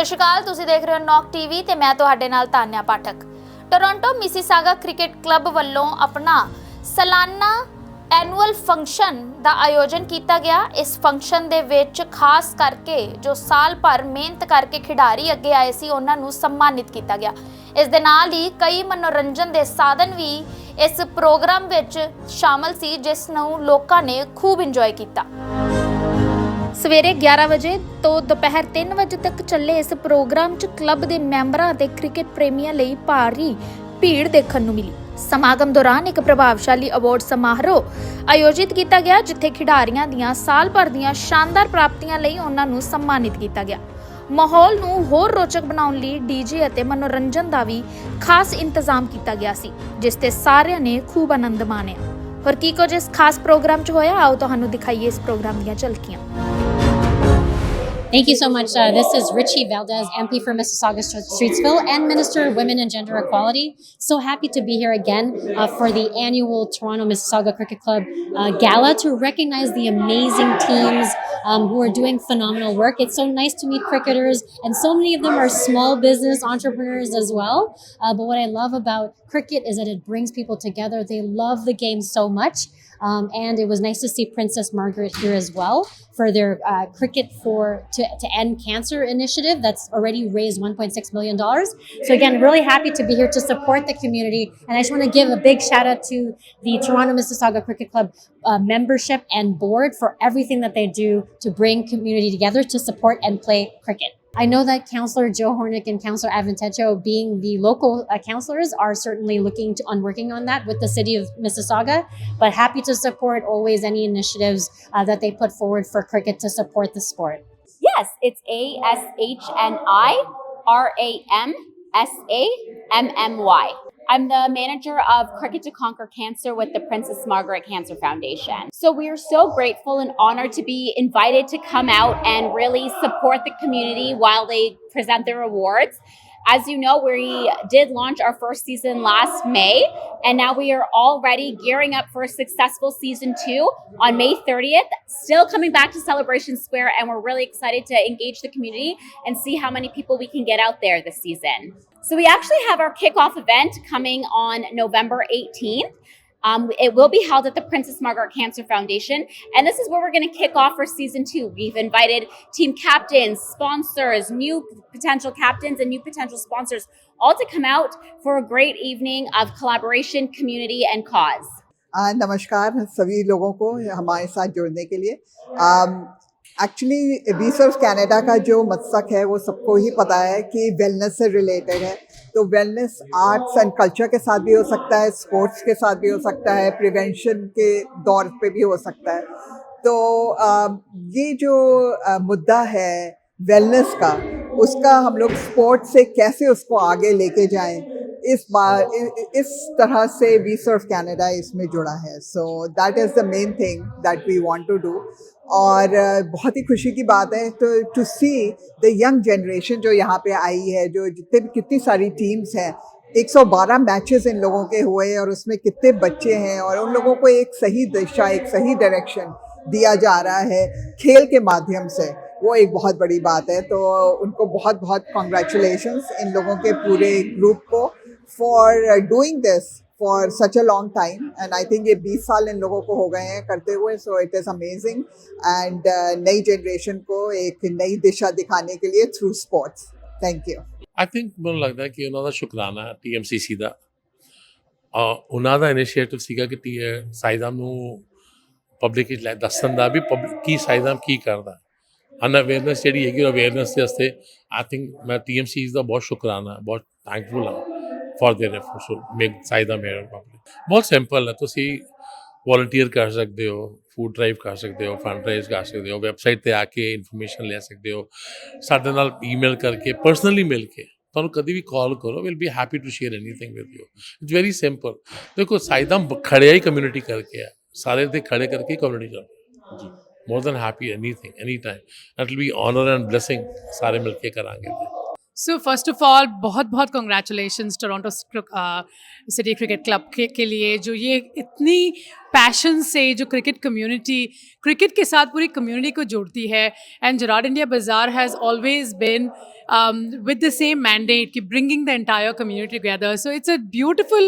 ਸਤਿ ਸ਼੍ਰੀ ਅਕਾਲ, ਤੁਸੀਂ ਦੇਖ ਰਹੇ ਹੋ ਨੌਕ ਟੀਵੀ ਤੇ ਮੈਂ ਤੁਹਾਡੇ ਨਾਲ ਤਾਨਿਆ ਪਾਠਕ। ਟੋਰਾਂਟੋ ਮਿਸੀਸਾਗਾ ਕ੍ਰਿਕਟ ਕਲੱਬ ਵੱਲੋਂ ਆਪਣਾ ਸਾਲਾਨਾ ਐਨੂਅਲ ਫੰਕਸ਼ਨ ਦਾ ਆਯੋਜਨ ਕੀਤਾ ਗਿਆ। ਇਸ ਫੰਕਸ਼ਨ ਦੇ ਵਿੱਚ ਖਾਸ ਕਰਕੇ ਜੋ ਸਾਲ ਭਰ ਮਿਹਨਤ ਕਰਕੇ ਖਿਡਾਰੀ ਅੱਗੇ ਆਏ ਸੀ ਉਹਨਾਂ ਨੂੰ ਸਨਮਾਨਿਤ ਕੀਤਾ ਗਿਆ। ਇਸ ਦੇ ਨਾਲ ਹੀ ਕਈ ਮਨੋਰੰਜਨ ਦੇ ਸਾਧਨ ਵੀ ਇਸ ਪ੍ਰੋਗਰਾਮ ਵਿੱਚ ਸ਼ਾਮਲ ਸੀ, ਜਿਸ ਨੂੰ ਲੋਕਾਂ ਨੇ ਖੂਬ ਇੰਜੋਏ ਕੀਤਾ। ਸਵੇਰੇ 11 ਵਜੇ ਤੋਂ ਦੁਪਹਿਰ 3 ਵਜੇ ਤੱਕ ਚੱਲੇ ਇਸ ਪ੍ਰੋਗਰਾਮ 'ਚ ਕਲੱਬ ਦੇ ਮੈਂਬਰਾਂ ਅਤੇ ਕ੍ਰਿਕਟ ਪ੍ਰੇਮੀਆਂ ਲਈ ਭਾਰੀ ਭੀੜ ਦੇਖਣ ਨੂੰ ਮਿਲੀ। ਸਮਾਗਮ ਦੌਰਾਨ ਇੱਕ ਪ੍ਰਭਾਵਸ਼ਾਲੀ ਅਵਾਰਡ ਸਮਾਰੋਹ ਆਯੋਜਿਤ ਕੀਤਾ ਗਿਆ, ਜਿੱਥੇ ਖਿਡਾਰੀਆਂ ਦੀਆਂ ਸਾਲ ਭਰ ਦੀਆਂ ਸ਼ਾਨਦਾਰ ਪ੍ਰਾਪਤੀਆਂ ਲਈ ਉਹਨਾਂ ਨੂੰ ਸਨਮਾਨਿਤ ਕੀਤਾ ਗਿਆ। ਮਾਹੌਲ ਨੂੰ ਹੋਰ ਰੋਚਕ ਬਣਾਉਣ ਲਈ ਡੀਜੇ ਅਤੇ ਮਨੋਰੰਜਨ ਦਾ ਵੀ ਖਾਸ ਇੰਤਜ਼ਾਮ ਕੀਤਾ ਗਿਆ ਸੀ, ਜਿਸ ਤੇ ਸਾਰਿਆਂ ਨੇ ਖੂਬ ਆਨੰਦ ਮਾਣਿਆ। ਹੋਰ ਕੀ ਕੁਝ ਇਸ ਖਾਸ ਪ੍ਰੋਗਰਾਮ 'ਚ ਹੋਇਆ, ਆਓ ਤੁਹਾਨੂੰ ਦਿਖਾਈਏ ਇਸ ਪ੍ਰੋਗਰਾਮ ਦੀਆਂ ਝਲਕੀਆਂ। Thank you so much. This is Richie Valdez, MP for Mississauga Streetsville and Minister of Women and Gender Equality. So happy to be here again for the annual Toronto Mississauga Cricket Club Gala to recognize the amazing teams who are doing phenomenal work. It's so nice to meet cricketers, and so many of them are small business entrepreneurs as well. But what I love about cricket is that it brings people together. They love the game so much. And it was nice to see Princess Margaret here as well for their Cricket to End Cancer initiative that's already raised $1.6 million. So again, really happy to be here to support the community. And I just want to give a big shout out to the Toronto Mississauga Cricket Club membership and board for everything that they do to bring community together to support and play cricket. I know that Councillor Joe Hornick and Councillor Avantejo, being the local councillors, are certainly working on that with the city of Mississauga, but happy to support always any initiatives that they put forward for cricket to support the sport. Yes, it's ASHNI-RAMSAMMY. I'm the manager of Cricket to Conquer Cancer with the Princess Margaret Cancer Foundation. So we are so grateful and honored to be invited to come out and really support the community while they present their awards. As you know, we did launch our first season last May, and now we are already gearing up for a successful season 2 on May 30th, still coming back to Celebration Square, and we're really excited to engage the community and see how many people we can get out there this season. So we actually have our kickoff event coming on November 18th. It will be held at the Princess Margaret Cancer Foundation, and this is where we're going to kick off for season 2. We've invited team captains, sponsors, new potential captains, and new potential sponsors, all to come out for a great evening of collaboration, community, and cause. नमस्कार सभी लोगों को हमारे साथ जुड़ने के लिए। Actually वीसर्स Canada का जो मकसद है वो सबको ही पता है कि वेलनेस से रिलेटेड है। तो वेलनेस आर्ट्स एंड कल्चर के साथ भी हो सकता है, स्पोर्ट्स के साथ भी हो सकता है, प्रिवेंशन के दौर पे भी हो सकता है। तो ये जो मुद्दा है वेलनेस का, उसका हम लोग स्पोर्ट्स से कैसे उसको आगे लेके जाएं, इस तरह से वी सर्व कनाडा इसमें जुड़ा है। So that is the main thing that we want to do. और बहुत ही खुशी की बात है to see the young generation जो यहाँ पे आई है, जो जितने भी कितनी सारी टीम्स हैं, 112 मैचेस इन लोगों के हुए और उसमें कितने बच्चे हैं, और उन लोगों को एक सही दिशा, एक सही डायरेक्शन दिया जा रहा है खेल के माध्यम से। वो एक बहुत बड़ी बात है। तो उनको बहुत बहुत कॉन्ग्रेचुलेशंस इन लोगों के पूरे ग्रुप को for doing this for such a long time. And I think ये 20 साल इन लोगों को हो गए हैं करते हुए। So it is amazing, and नई जनरेशन को एक नई दिशा दिखाने के लिए through sports. Thank you. I think ਮੈਨੂੰ ਲੱਗਦਾ ਹੈ ਕਿ ਉਹਨਾਂ ਦਾ ਸ਼ੁਕਰਾਨਾ TMCC ਦਾ। ਉਹਨਾਂ ਦਾ ਇਨੀਸ਼ੀਏਟਿਵ ਸੀਗਾ ਕਿ ਸਾਈਦਾਮ ਨੂੰ ਪਬਲਿਕ ਵਿੱਚ ਦੱਸਣ ਦਾ ਵੀ ਕੀ ਸਾਈਦਾਮ ਕੀ ਕਰਦਾ। ਅਵੇਅਰਨੈਸ ਜਿਹੜੀ ਹੈਗੀ ਅਵੇਅਰਨੈਸ ਦੇ ਵਾਸਤੇ ਆਈ ਥਿੰਕ ਮੈਂ TMCC ਦਾ ਬਹੁਤ ਸ਼ੁਕਰਾਨਾ, ਬਹੁਤ ਥੈਂਕਫੁਲ ਹਾਂ for their efforts to make Saida Mayor public. बहुत सिंपल है, तुसी वॉलंटियर कर सकते हो, फूड ड्राइव कर सकते हो, फंड रेज कर सकते हो, वैबसाइट ते आके इन्फॉर्मेशन ले सकते हो, साडे नाल ईमेल करके पर्सनली मिल के ਤੁਹਾਨੂੰ ਕਦੀ ਵੀ ਕਾਲ ਕਰੋ, will be happy to share anything with you. It's very simple. ਦੇਖੋ ਸਾਈਦਾ ਖੜਿਆ ਹੀ ਕਮਿਊਨਿਟੀ ਕਰਕੇ ਆ, ਸਾਰੇ ਤੇ ਖੜੇ ਕਰਕੇ ਕਮਿਊਨਿਟੀ ਚੱਲ ਜੀ। More than happy anything any time, it will be honour and blessing, ਸਾਰੇ ਮਿਲ ਕੇ ਕਰਾਂਗੇ। सो फर्स्ट ऑफ ऑल बहुत बहुत congratulations Toronto city cricket club के लिए जो ये इतनी पैशन से जो क्रिकेट के साथ पूरी कम्युनिटी को जोड़ती है. एंड जेरार्ड इंडिया बाजार has always been with the same mandate, keep bringing the entire community together. So it's a beautiful,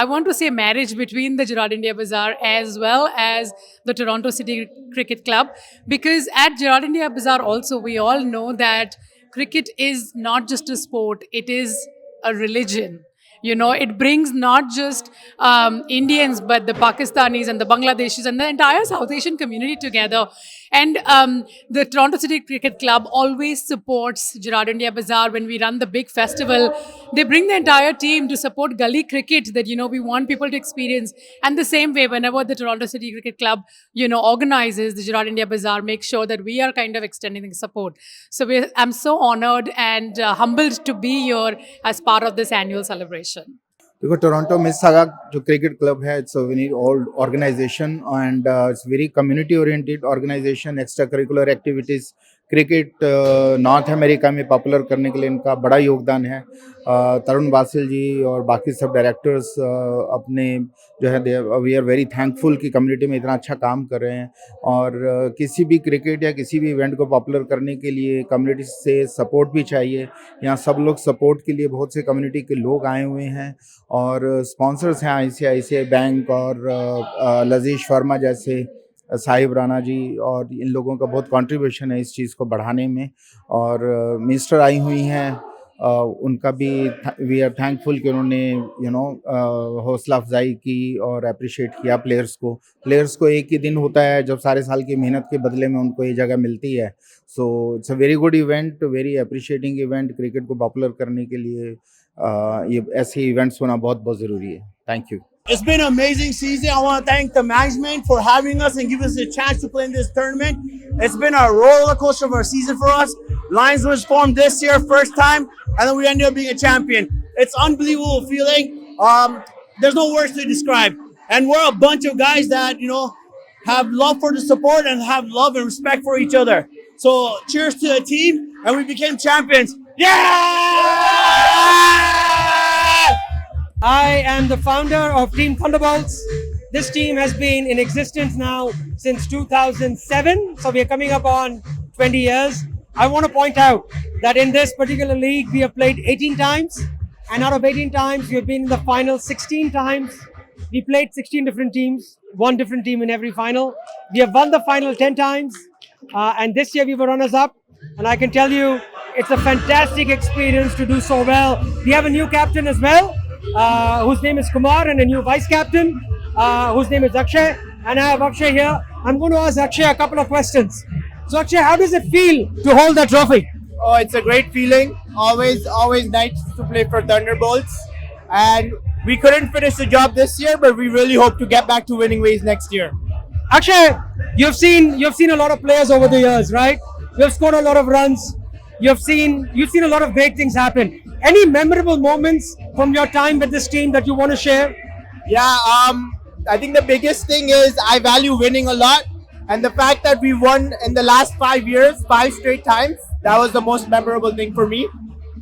I want to say, marriage between the Gerard India Bazaar as well as the Toronto City Cricket Club. Because at Gerard India Bazaar also, we all know that cricket is not just a sport, it is a religion. You know, it brings not just Indians, but the Pakistanis and the Bangladeshis and the entire South Asian community together. And the Toronto City Cricket Club always supports Gerard India Bazaar when we run the big festival. They bring the entire team to support gully cricket that, you know, we want people to experience. And the same way, whenever the Toronto City Cricket Club, you know, organizes the Gerard India Bazaar, make sure that we are kind of extending the support. So I'm so honored and humbled to be here as part of this annual celebration. देखो Toronto Mississauga जो cricket club है it's a very old organisation and it's very community oriented organisation. Extra curricular activities cricket North America में popular करने के लिए इनका बड़ा योगदान है. तरुण बासिल जी और बाकी सब डायरेक्टर्स अपने जो है वी आर वेरी थैंकफुल कि कम्युनिटी में इतना अच्छा काम कर रहे हैं. और किसी भी क्रिकेट या किसी भी इवेंट को पॉपुलर करने के लिए कम्युनिटी से सपोर्ट भी चाहिए. यहाँ सब लोग सपोर्ट के लिए बहुत से कम्युनिटी के लोग आए हुए हैं और स्पॉन्सर्स हैं ICICI बैंक और लजीज वर्मा जैसे साहिब राणा जी, और इन लोगों का बहुत कंट्रीब्यूशन है इस चीज़ को बढ़ाने में. और मिनिस्टर आई हुई हैं, उनका भी वी आर थैंकफुल कि उन्होंने हौसला अफजाई की और अप्रिशिएट किया प्लेयर्स को एक ही दिन होता है जब सारे साल की मेहनत के बदले में उनको ये जगह मिलती है. So it's a very good event, very appreciating event. Cricket को पॉपुलर करने के लिए ये ऐसे इवेंट्स होना बहुत बहुत ज़रूरी है. Thank you. It's been an amazing season. I want to thank the management for having us and giving us a chance to play in this tournament. It's been a roller coaster of a season for us. Lions was formed this year, first time, and then we ended up being a champion. It's unbelievable feeling. There's no words to describe. And we're a bunch of guys that, you know, have love for the support and have love and respect for each other. So cheers to the team, and we became champions. Yeah! I am the founder of Team Thunderbolts. This team has been in existence now since 2007, so we are coming up on 20 years. I want to point out that in this particular league, we have played 18 times, and out of 18 times, we have been in the final 16 times. We played 16 different teams, one different team in every final. We have won the final 10 times, and this year we were runners-up, and I can tell you, it's a fantastic experience to do so well. We have a new captain as well, whose name is Kumar, and a new vice captain, whose name is Akshay. And I have Akshay here. I'm going to ask Akshay a couple of questions. So Akshay, how does it feel to hold that trophy? Oh, it's a great feeling. Always nice to play for Thunderbolts. And we couldn't finish the job this year, but we really hope to get back to winning ways next year. Akshay, you've seen a lot of players over the years, right? You've scored a lot of runs. You've seen a lot of great things happen. Any memorable moments from your time with this team that you want to share? Yeah, I think the biggest thing is I value winning a lot, and the fact that we won in the last 5 years, 5 straight times, that was the most memorable thing for me.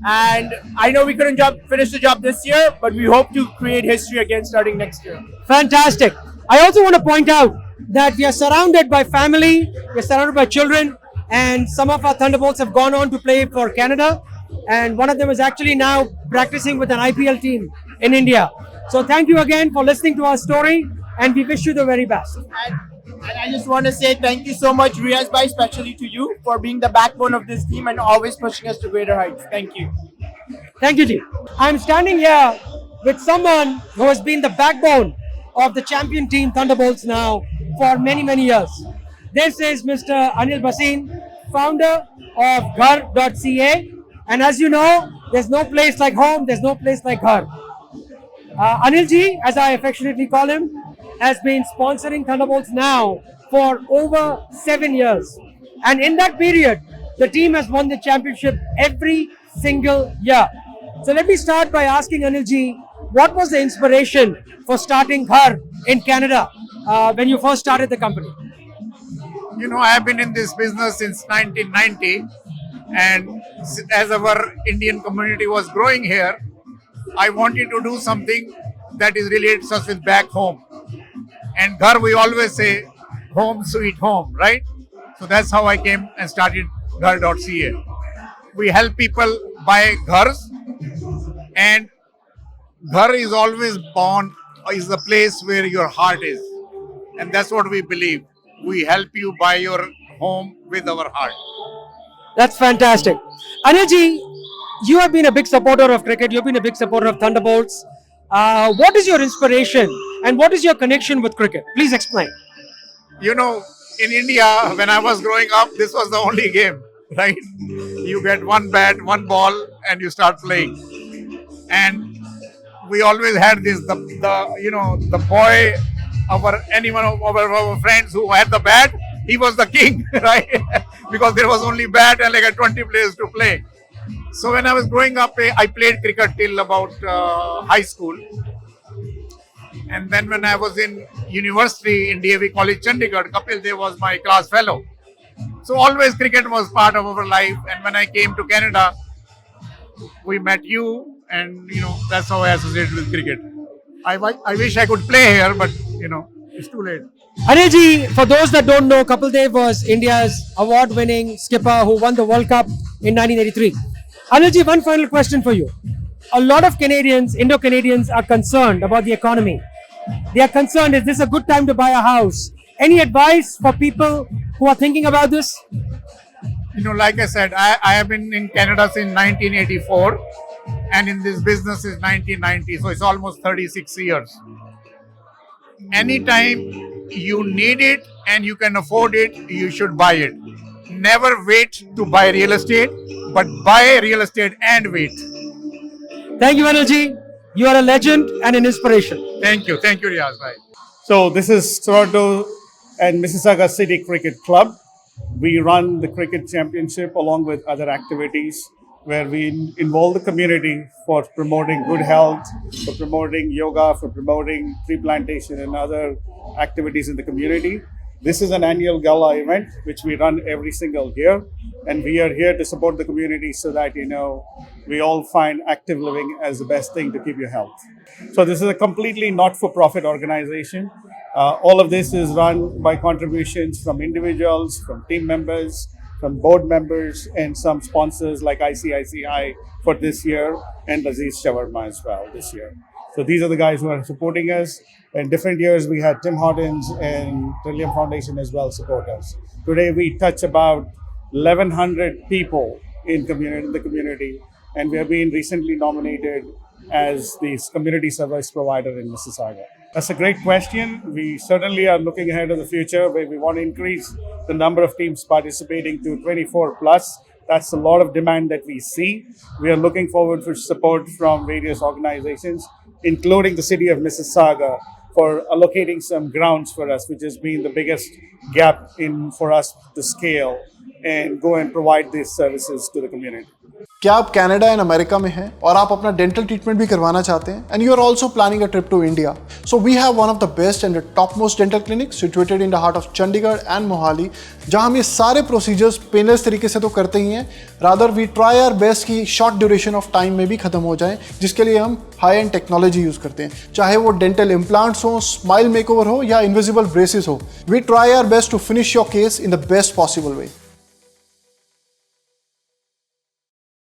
And I know we couldn't finish the job this year, but we hope to create history again starting next year. Fantastic. I also want to point out that we are surrounded by family, we are surrounded by children, and some of our Thunderbolts have gone on to play for Canada, and one of them is actually now practicing with an IPL team in India. So thank you again for listening to our story, and we wish you the very best. And I just want to say thank you so much, Riaz bhai, especially to you for being the backbone of this team and always pushing us to greater heights. Thank you. Thank you, Ji. I'm standing here with someone who has been the backbone of the champion team Thunderbolts now for many, many years. This is Mr. Anil Bhasin, founder of Ghar.ca. And as you know, there's no place like home, there's no place like Ghar. Anil ji, as I affectionately call him, has been sponsoring Thunderbolts now for over 7 years. And in that period, the team has won the championship every single year. So let me start by asking Anil ji, what was the inspiration for starting Ghar in Canada when you first started the company? You know, I have been in this business since 1990, And as our Indian community was growing here, I wanted to do something that is related us with back home. And Ghar, we always say, home sweet home, right? So that's how I came and started Ghar.ca. We help people buy ghars, and Ghar is always born, is the place where your heart is. And that's what we believe. We help you buy your home with our heart. That's fantastic. Anilji, you have been a big supporter of cricket. You've been a big supporter of Thunderbolts. What is your inspiration and what is your connection with cricket? Please explain. You know, in India, when I was growing up, this was the only game, right? You get one bat, one ball, and you start playing. And we always had this, the boy, anyone of our friends who had the bat, he was the king, right? Because there was only bat and like 20 players to play. So when I was growing up, I played cricket till about high school. And then when I was in university in DAV College, Chandigarh, Kapil Dev was my class fellow. So always cricket was part of our life. And when I came to Canada, we met you, and that's how I associated with cricket. I wish I could play here, but it's too late. Anilji, for those that don't know, Kapil Dev was India's award-winning skipper who won the World Cup in 1983. Anilji, one final question for you. A lot of Canadians, Indo-Canadians, are concerned about the economy. They are concerned, is this a good time to buy a house? Any advice for people who are thinking about this? Like I said, I have been in Canada since 1984 and in this business since 1990. So it's almost 36 years. Anytime you need it and you can afford it, you should buy it. Never wait to buy real estate, but buy real estate and wait. Thank you, Anilji. You are a legend and an inspiration. Thank you, Riyaz bhai. So this is Toronto and Mississauga City Cricket Club. We run the cricket championship along with other activities where we involve the community for promoting good health, for promoting yoga, for promoting tree plantation and other activities in the community. This is an annual gala event which we run every single year, and we are here to support the community so that we all find active living as the best thing to keep your health. So this is a completely not-for-profit organization. All of this is run by contributions from individuals, from team members, from board members, and some sponsors like ICICI for this year, and Aziz Shawarma as well this year. So these are the guys who are supporting us. In different years, we had Tim Hortons and Trillium Foundation as well support us. Today, we touch about 1,100 people in the community, and we have been recently nominated as the community service provider in Mississauga. That's a great question. We certainly are looking ahead to the future where we want to increase the number of teams participating to 24 plus. That's a lot of demand that we see. We are looking forward for support from various organizations, including the city of Mississauga, for allocating some grounds for us, which has been the biggest gap for us to scale and go and provide these services to the community. क्या आप Canada and America में हैं और आप अपना dental treatment भी करवाना चाहते हैं and you are also planning a trip to India so we have one of the best and the top most dental clinic situated in the heart of Chandigarh and Mohali जहां हम ये सारे प्रोसीजर्स पेनलेस तरीके से तो करते ही हैं rather we try our best की शॉर्ट ड्यूरेशन ऑफ टाइम में भी खत्म हो जाएं जिसके लिए हम हाई एंड टेक्नोलॉजी यूज़ करते हैं चाहे वो डेंटल इम्प्लांट्स हो स्माइल मेकओवर हो या इनविजिबल ब्रेसेस हो we try our best to finish your case in the best possible way